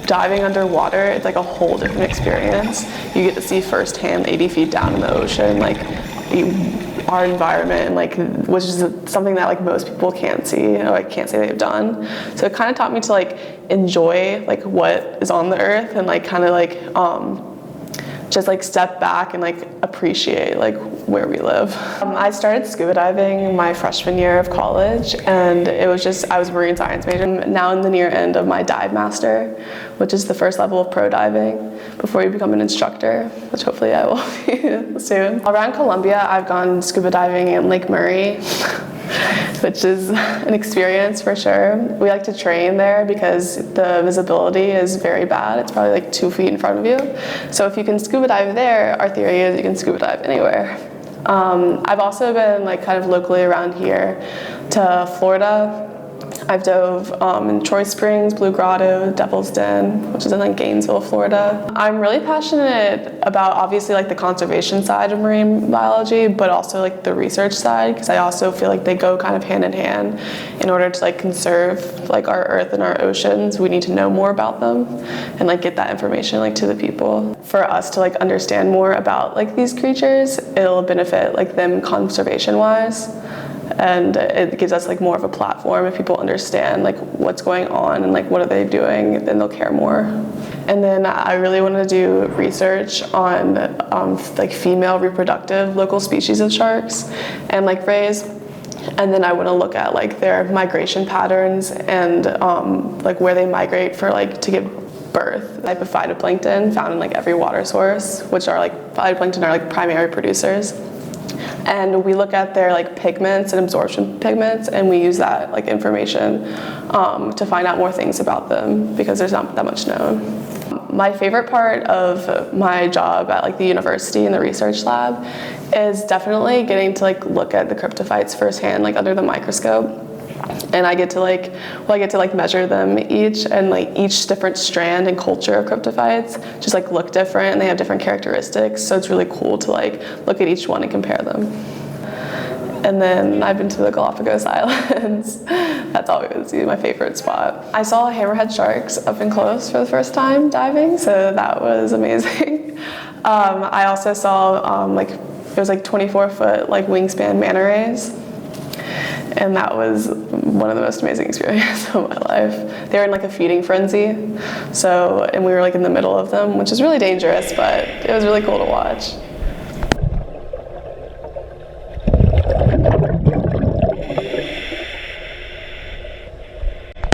diving underwater, it's like a whole different experience. You get to see firsthand 80 feet down in the ocean, like our environment, and like, which is something that like most people can't see, or like can't say they've done. So it kind of taught me to like enjoy like what is on the earth, and like kind of like just like step back and like appreciate like where we live. I started scuba diving my freshman year of college, and it was just, I was a marine science major. I'm now in the near end of my dive master, which is the first level of pro diving before you become an instructor, which hopefully I will be soon. Around Columbia, I've gone scuba diving in Lake Murray, which is an experience for sure. We like to train there because the visibility is very bad. It's probably like 2 feet in front of you. So if you can scuba dive there, our theory is you can scuba dive anywhere. I've also been like kind of locally around here to Florida. I've dove in Troy Springs, Blue Grotto, Devil's Den, which is in like Gainesville, Florida. I'm really passionate about obviously like the conservation side of marine biology, but also like the research side, because I also feel like they go kind of hand in hand. In order to like conserve like our earth and our oceans, we need to know more about them and like get that information like to the people. For us to like understand more about like these creatures, it'll benefit like them conservation wise. And it gives us like more of a platform. If people understand like what's going on and like what are they doing, then they'll care more. And then I really want to do research on like female reproductive local species of sharks and like rays. And then I want to look at like their migration patterns and like where they migrate for like to give birth. Type of phytoplankton found in like every water source, which are like phytoplankton are like primary producers. And we look at their like pigments and absorption pigments, and we use that like information to find out more things about them, because there's not that much known. My favorite part of my job at like the university in the research lab is definitely getting to like look at the cryptophytes firsthand, like under the microscope. And I get to like measure them each, and like each different strand and culture of cryptophytes just like look different, and they have different characteristics. So it's really cool to like look at each one and compare them. And then I've been to the Galapagos Islands. That's always my favorite spot. I saw hammerhead sharks up and close for the first time diving, so that was amazing. I also saw like it was like 24-foot like wingspan manta rays. And that was one of the most amazing experiences of my life. They were in like a feeding frenzy, and we were like in the middle of them, which is really dangerous, but it was really cool to watch.